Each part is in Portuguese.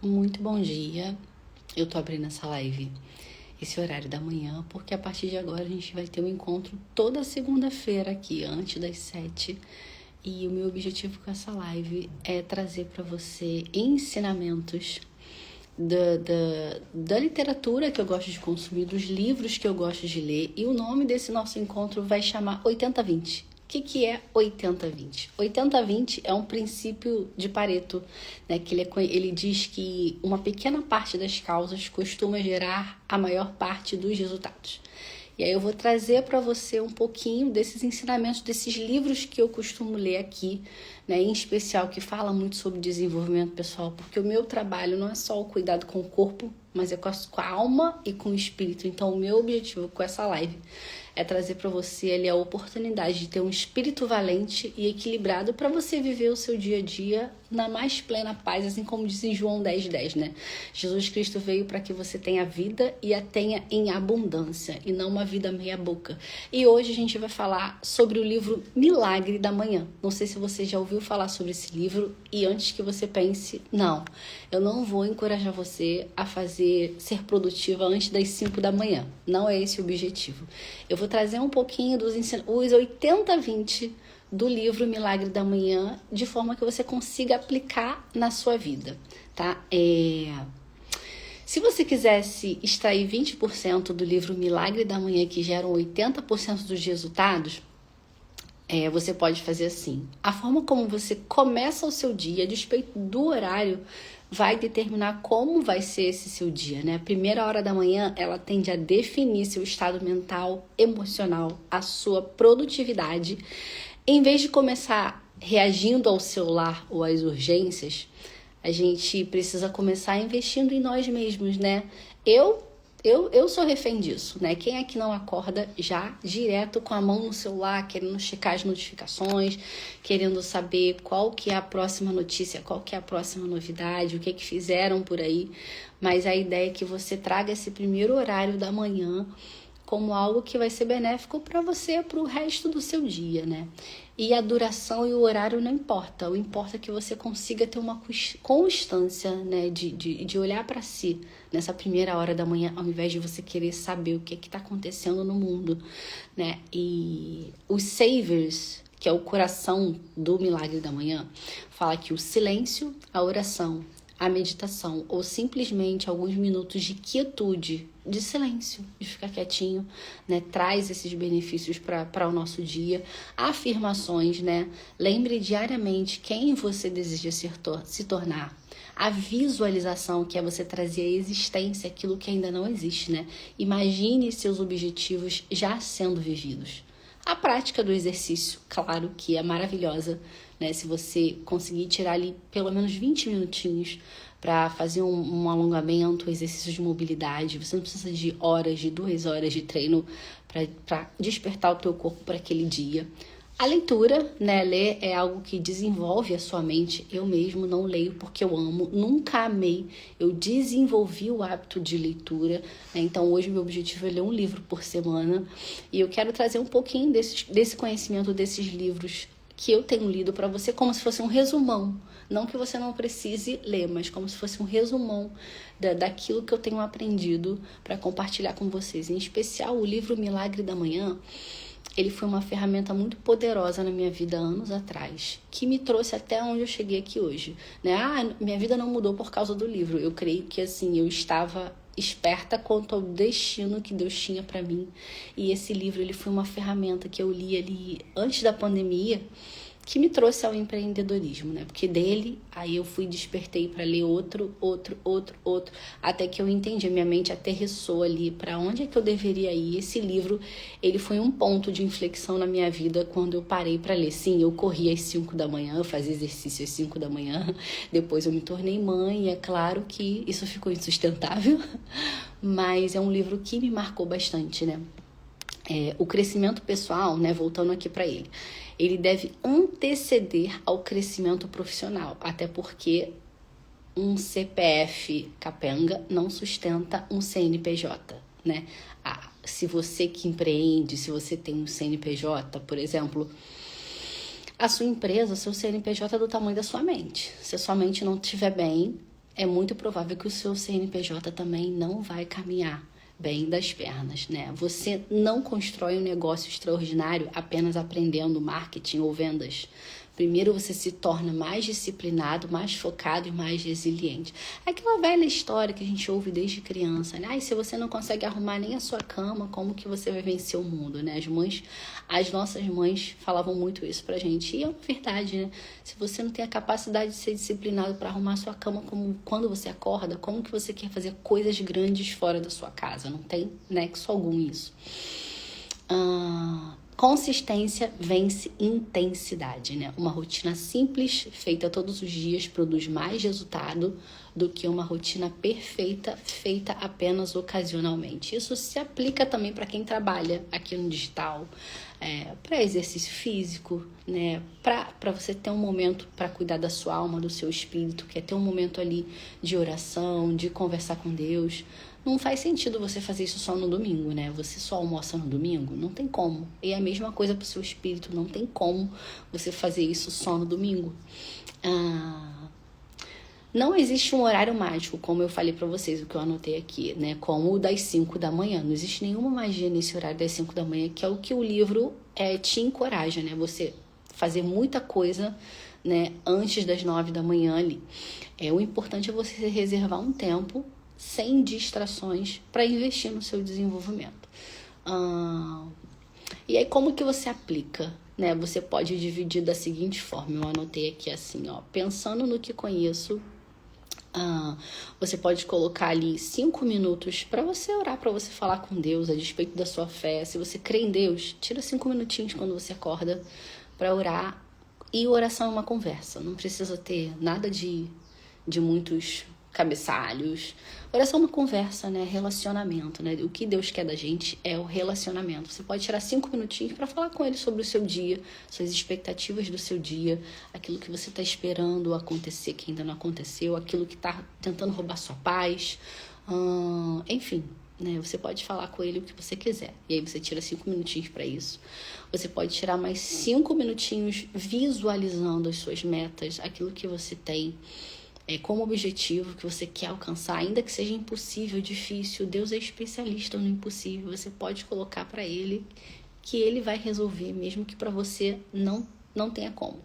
Muito bom dia. Eu tô abrindo essa live, esse horário da manhã, porque a partir de agora a gente vai ter um encontro toda segunda-feira aqui, antes das 7. E o meu objetivo com essa live é trazer para você ensinamentos da literatura que eu gosto de consumir, dos livros que eu gosto de ler. E o nome desse nosso encontro vai chamar 80-20. O que é 80-20? 80-20 é um princípio de Pareto, né? Que ele diz que uma pequena parte das causas costuma gerar a maior parte dos resultados. E aí eu vou trazer para você um pouquinho desses ensinamentos, desses livros que eu costumo ler aqui, né? Em especial que fala muito sobre desenvolvimento pessoal, porque o meu trabalho não é só o cuidado com o corpo, mas é com a alma e com o espírito. Então o meu objetivo com essa live é trazer para você ali a oportunidade de ter um espírito valente e equilibrado para você viver o seu dia a dia na mais plena paz, assim como diz em João 10:10, né? Jesus Cristo veio para que você tenha vida e a tenha em abundância e não uma vida meia boca. E hoje a gente vai falar sobre o livro Milagre da Manhã. Não sei se você já ouviu falar sobre esse livro e antes que você pense, não, eu não vou encorajar você a ser produtiva antes das 5 da manhã. Não é esse o objetivo. Eu vou trazer um pouquinho os 80-20 do livro Milagre da Manhã, de forma que você consiga aplicar na sua vida, tá? Se você quisesse extrair 20% do livro Milagre da Manhã, que geram 80% dos resultados, você pode fazer assim. A forma como você começa o seu dia, a despeito do horário, vai determinar como vai ser esse seu dia, né? A primeira hora da manhã, ela tende a definir seu estado mental, emocional, a sua produtividade. Em vez de começar reagindo ao celular ou às urgências, a gente precisa começar investindo em nós mesmos, né? Eu sou refém disso, né? Quem é que não acorda já direto com a mão no celular, querendo checar as notificações, querendo saber qual que é a próxima notícia, qual que é a próxima novidade, o que que fizeram por aí. Mas a ideia é que você traga esse primeiro horário da manhã como algo que vai ser benéfico para você, para o resto do seu dia, né? E a duração e o horário não importa. O importa é que você consiga ter uma constância, né? De olhar para si nessa primeira hora da manhã, ao invés de você querer saber o que está acontecendo no mundo, né? E os savers, que é o coração do Milagre da Manhã, fala que o silêncio, a oração, a meditação ou simplesmente alguns minutos de quietude, de silêncio, de ficar quietinho, né? Traz esses benefícios para o nosso dia. Afirmações, né? Lembre diariamente quem você deseja se tornar. A visualização, que é você trazer à existência aquilo que ainda não existe, né? Imagine seus objetivos já sendo vividos. A prática do exercício, claro que é maravilhosa, né? Se você conseguir tirar ali pelo menos 20 minutinhos para fazer um alongamento, exercício de mobilidade, você não precisa de horas, de 2 horas de treino para despertar o teu corpo para aquele dia. A leitura, né? Ler é algo que desenvolve a sua mente. Eu mesmo não leio porque eu amo, nunca amei. Eu desenvolvi o hábito de leitura, né? Então hoje meu objetivo é ler um livro por semana. E eu quero trazer um pouquinho desse conhecimento desses livros que eu tenho lido para você, como se fosse um resumão. Não que você não precise ler, mas como se fosse um resumão daquilo que eu tenho aprendido para compartilhar com vocês. Em especial o livro Milagre da Manhã. Ele foi uma ferramenta muito poderosa na minha vida anos atrás, que me trouxe até onde eu cheguei aqui hoje, né? Minha vida não mudou por causa do livro. Eu creio que assim, eu estava esperta quanto ao destino que Deus tinha para mim. E esse livro, ele foi uma ferramenta que eu li ali antes da pandemia, que me trouxe ao empreendedorismo, né? Porque dele, aí eu despertei para ler outro, até que eu entendi, a minha mente aterrissou ali para onde é que eu deveria ir. Esse livro, ele foi um ponto de inflexão na minha vida quando eu parei para ler. Sim, eu corria às 5 da manhã, eu fazia exercício às 5 da manhã, depois eu me tornei mãe, e é claro que isso ficou insustentável, mas é um livro que me marcou bastante, né? O crescimento pessoal, né, voltando aqui para ele deve anteceder ao crescimento profissional, até porque um CPF capenga não sustenta um CNPJ, né? Se você que empreende, se você tem um CNPJ, por exemplo, a sua empresa, seu CNPJ é do tamanho da sua mente. Se a sua mente não estiver bem, é muito provável que o seu CNPJ também não vai caminhar bem das pernas, né? Você não constrói um negócio extraordinário apenas aprendendo marketing ou vendas. Primeiro você se torna mais disciplinado, mais focado e mais resiliente. É aquela velha história que a gente ouve desde criança, né? Ai, se você não consegue arrumar nem a sua cama, como que você vai vencer o mundo, né? As nossas mães falavam muito isso pra gente. E é verdade, né? Se você não tem a capacidade de ser disciplinado para arrumar a sua cama como quando você acorda, como que você quer fazer coisas grandes fora da sua casa? Não tem nexo algum isso. Consistência vence intensidade, né? Uma rotina simples, feita todos os dias, produz mais resultado do que uma rotina perfeita, feita apenas ocasionalmente. Isso se aplica também para quem trabalha aqui no digital, para exercício físico, né? Para você ter um momento para cuidar da sua alma, do seu espírito, que é ter um momento ali de oração, de conversar com Deus. Não faz sentido você fazer isso só no domingo, né? Você só almoça no domingo? Não tem como. E é a mesma coisa para o seu espírito. Não tem como você fazer isso só no domingo. Não existe um horário mágico, como eu falei para vocês, o que eu anotei aqui, né? Como o das 5 da manhã. Não existe nenhuma magia nesse horário das 5 da manhã, que é o que o livro te encoraja, né? Você fazer muita coisa, né? Antes das 9 da manhã ali. O importante é você reservar um tempo sem distrações para investir no seu desenvolvimento. E aí como que você aplica, né? Você pode dividir da seguinte forma, eu anotei aqui assim, ó, pensando no que conheço, você pode colocar ali 5 minutos para você orar, para você falar com Deus a despeito da sua fé. Se você crê em Deus, tira 5 minutinhos quando você acorda para orar. E oração é uma conversa, não precisa ter nada de muitos cabeçalhos. Oração é uma conversa, né? Relacionamento, né? O que Deus quer da gente é o relacionamento. Você pode tirar 5 minutinhos para falar com Ele sobre o seu dia, suas expectativas do seu dia, aquilo que você está esperando acontecer, que ainda não aconteceu, aquilo que está tentando roubar sua paz, enfim, né? Você pode falar com Ele o que você quiser. E aí você tira 5 minutinhos para isso. Você pode tirar mais 5 minutinhos visualizando as suas metas, aquilo que você tem como objetivo que você quer alcançar, ainda que seja impossível, difícil. Deus é especialista no impossível. Você pode colocar para Ele que Ele vai resolver, mesmo que para você não tenha como.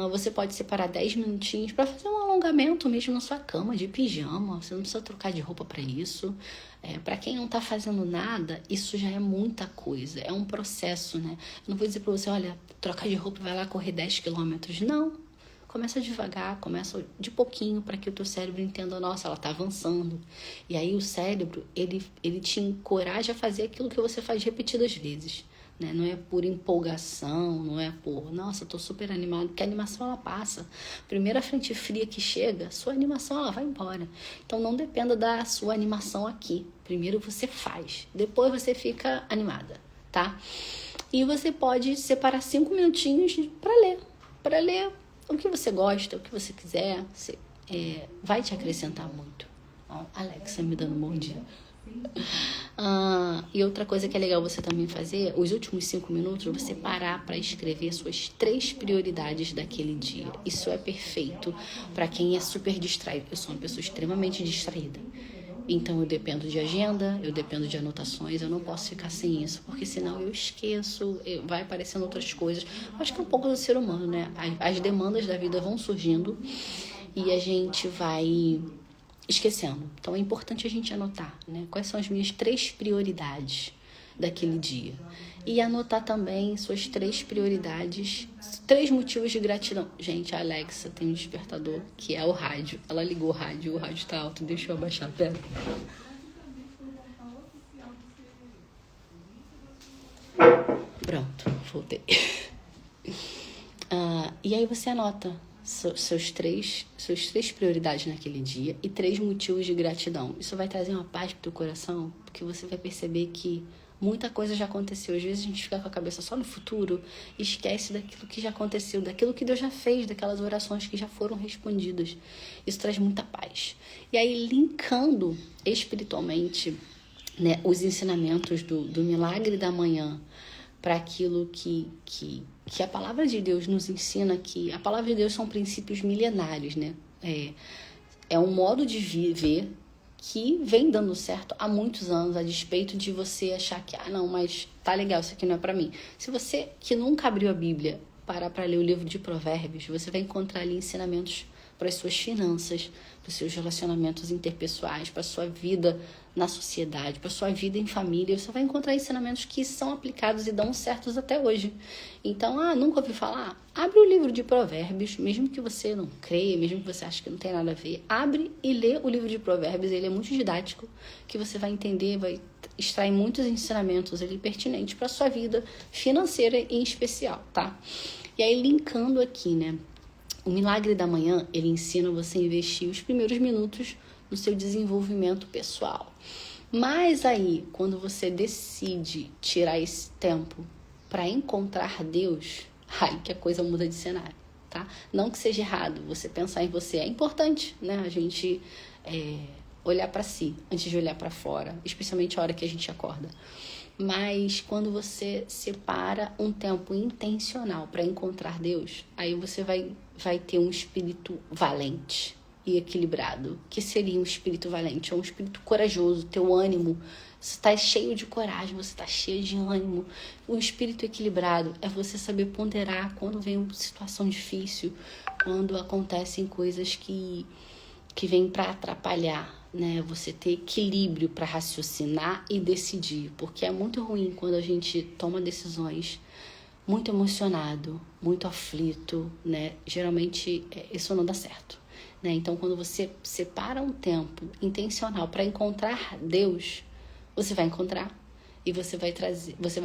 Você pode separar 10 minutinhos para fazer um alongamento mesmo na sua cama, de pijama. Você não precisa trocar de roupa para isso. Para quem não está fazendo nada, isso já é muita coisa. É um processo, né? Eu não vou dizer para você, olha, trocar de roupa e vai lá correr 10 quilômetros. Não. Começa devagar, começa de pouquinho para que o teu cérebro entenda, nossa, ela está avançando. E aí o cérebro, ele te encoraja a fazer aquilo que você faz repetidas vezes. Né? Não é por empolgação, não é por, nossa, tô super animado, porque a animação ela passa. Primeira frente fria que chega, sua animação ela vai embora. Então não dependa da sua animação aqui. Primeiro você faz, depois você fica animada, tá? E você pode separar 5 minutinhos para ler o que você gosta, o que você quiser, vai te acrescentar muito. Ó, Alexa me dando um bom dia. E outra coisa que é legal você também fazer, os últimos 5 minutos, você parar para escrever suas 3 prioridades daquele dia. Isso é perfeito para quem é super distraído. Eu sou uma pessoa extremamente distraída. Então eu dependo de agenda, eu dependo de anotações, eu não posso ficar sem isso, porque senão eu esqueço, vai aparecendo outras coisas. Acho que é um pouco do ser humano, né? As demandas da vida vão surgindo e a gente vai esquecendo. Então é importante a gente anotar, né? Quais são as minhas 3 prioridades daquele dia. E anotar também suas 3 prioridades, 3 motivos de gratidão. Gente, a Alexa tem um despertador, que é o rádio. Ela ligou o rádio tá alto, deixa eu abaixar, pera. Pronto, voltei. E aí você anota suas três prioridades naquele dia e 3 motivos de gratidão. Isso vai trazer uma paz pro teu coração, porque você vai perceber que muita coisa já aconteceu. Às vezes a gente fica com a cabeça só no futuro e esquece daquilo que já aconteceu, daquilo que Deus já fez, daquelas orações que já foram respondidas. Isso traz muita paz. E aí, linkando espiritualmente, né, os ensinamentos do milagre da manhã para aquilo que a palavra de Deus nos ensina, que a palavra de Deus são princípios milenários, né? É um modo de viver que vem dando certo há muitos anos, a despeito de você achar que, não, mas tá legal, isso aqui não é pra mim. Se você que nunca abriu a Bíblia parar para ler o livro de Provérbios, você vai encontrar ali ensinamentos para as suas finanças, para os seus relacionamentos interpessoais, para a sua vida na sociedade, para a sua vida em família. Você vai encontrar ensinamentos que são aplicados e dão certos até hoje. Então, nunca ouvi falar? Abre o livro de Provérbios, mesmo que você não creia, mesmo que você ache que não tem nada a ver, abre e lê o livro de Provérbios. Ele é muito didático, que você vai entender, vai extrair muitos ensinamentos ali pertinentes para a sua vida financeira em especial, tá? E aí, linkando aqui, né? O Milagre da Manhã, ele ensina você a investir os primeiros minutos no seu desenvolvimento pessoal. Mas aí, quando você decide tirar esse tempo para encontrar Deus, aí que a coisa muda de cenário, tá? Não que seja errado você pensar em você. É importante, né? A gente olhar para si antes de olhar para fora, especialmente a hora que a gente acorda. Mas quando você separa um tempo intencional para encontrar Deus, aí você vai ter um espírito valente e equilibrado. O que seria um espírito valente? É um espírito corajoso, teu ânimo, você está cheio de coragem, você está cheio de ânimo. Um espírito equilibrado é você saber ponderar quando vem uma situação difícil, quando acontecem coisas que vêm para atrapalhar, né? Você ter equilíbrio para raciocinar e decidir, porque é muito ruim quando a gente toma decisões muito emocionado, muito aflito, né? Geralmente isso não dá certo, né? Então, quando você separa um tempo intencional para encontrar Deus, você vai encontrar e você vai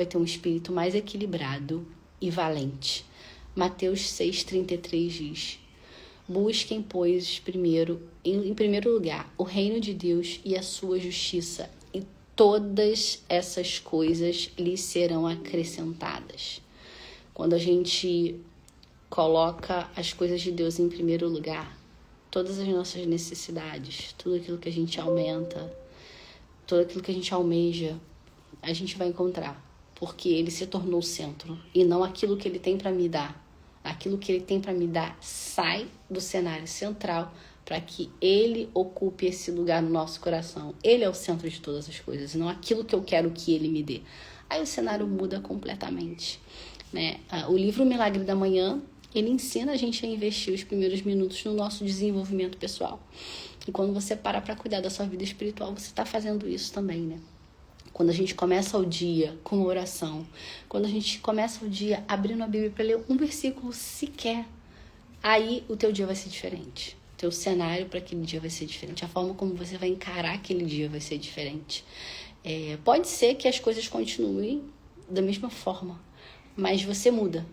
ter um espírito mais equilibrado e valente. Mateus 6,33 diz: busquem, pois, em primeiro lugar, o reino de Deus e a sua justiça, e todas essas coisas lhes serão acrescentadas. Quando a gente coloca as coisas de Deus em primeiro lugar, todas as nossas necessidades, tudo aquilo que a gente aumenta, tudo aquilo que a gente almeja, a gente vai encontrar, porque ele se tornou o centro e não aquilo que ele tem para me dar. Aquilo que ele tem para me dar sai do cenário central para que ele ocupe esse lugar no nosso coração. Ele é o centro de todas as coisas, não aquilo que eu quero que ele me dê. Aí o cenário muda completamente, né? O livro Milagre da Manhã, ele ensina a gente a investir os primeiros minutos no nosso desenvolvimento pessoal. E quando você para cuidar da sua vida espiritual, você está fazendo isso também, né? Quando a gente começa o dia com uma oração, quando a gente começa o dia abrindo a Bíblia para ler um versículo sequer, aí o teu dia vai ser diferente. O teu cenário para aquele dia vai ser diferente. A forma como você vai encarar aquele dia vai ser diferente. Pode ser que as coisas continuem da mesma forma, mas você muda.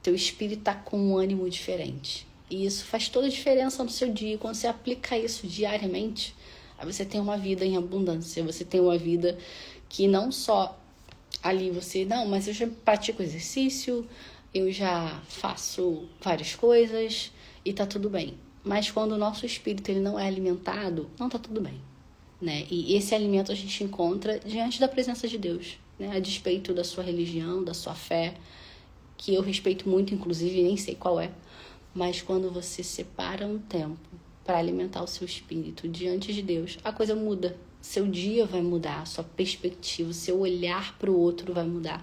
Teu espírito está com um ânimo diferente. E isso faz toda a diferença no seu dia. Quando você aplica isso diariamente, aí você tem uma vida em abundância. Você tem uma vida que não só ali mas eu já pratico exercício, eu já faço várias coisas e tá tudo bem. Mas quando o nosso espírito ele não é alimentado, não tá tudo bem, né? E esse alimento a gente encontra diante da presença de Deus, né? A despeito da sua religião, da sua fé, que eu respeito muito, inclusive, nem sei qual é. Mas quando você separa um tempo para alimentar o seu espírito diante de Deus, a coisa muda. Seu dia vai mudar, sua perspectiva, seu olhar para o outro vai mudar.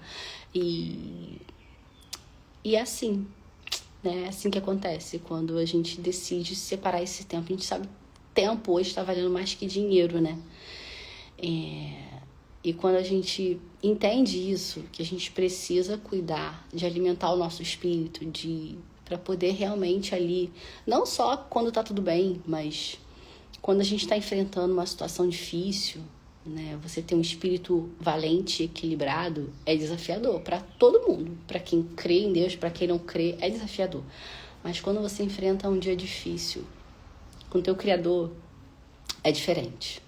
E é assim, né? É assim que acontece quando a gente decide separar esse tempo. A gente sabe que tempo hoje está valendo mais que dinheiro, né? E quando a gente entende isso, que a gente precisa cuidar de alimentar o nosso espírito, para poder realmente ali, não só quando tá tudo bem, mas quando a gente está enfrentando uma situação difícil, né? Você ter um espírito valente, equilibrado, é desafiador para todo mundo. Para quem crê em Deus, para quem não crê, é desafiador. Mas quando você enfrenta um dia difícil com o teu Criador, é diferente.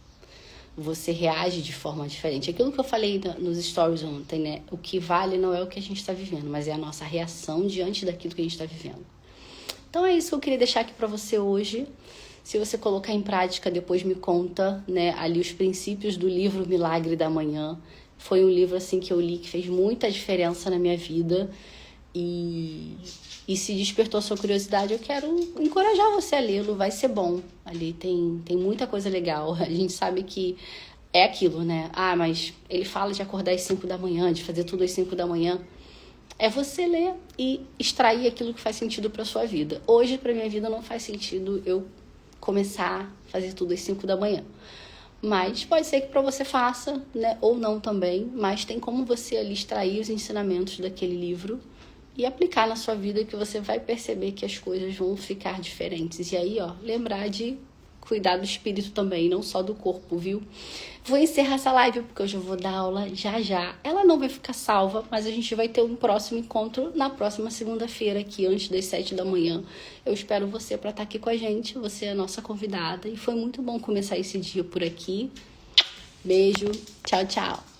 Você reage de forma diferente. Aquilo que eu falei nos stories ontem, né? O que vale não é o que a gente está vivendo, mas é a nossa reação diante daquilo que a gente está vivendo. Então é isso que eu queria deixar aqui para você hoje. Se você colocar em prática, depois me conta, né, ali os princípios do livro Milagre da Manhã. Foi um livro assim que eu li que fez muita diferença na minha vida. e se despertou a sua curiosidade, eu quero encorajar você a lê-lo, vai ser bom. Ali tem muita coisa legal. A gente sabe que é aquilo, né? Ah, mas ele fala de acordar às 5 da manhã, de fazer tudo às 5 da manhã. É você ler e extrair aquilo que faz sentido para sua vida. Hoje, para minha vida, não faz sentido eu começar a fazer tudo às 5 da manhã. Mas pode ser que para você faça, né? Ou não também. Mas tem como você ali extrair os ensinamentos daquele livro e aplicar na sua vida, que você vai perceber que as coisas vão ficar diferentes. E aí, lembrar de cuidar do espírito também, não só do corpo, viu? Vou encerrar essa live porque hoje eu vou dar aula já. Ela não vai ficar salva, mas a gente vai ter um próximo encontro na próxima segunda-feira aqui, antes das 7 da manhã. Eu espero você para estar aqui com a gente, você é a nossa convidada. E foi muito bom começar esse dia por aqui. Beijo, tchau, tchau.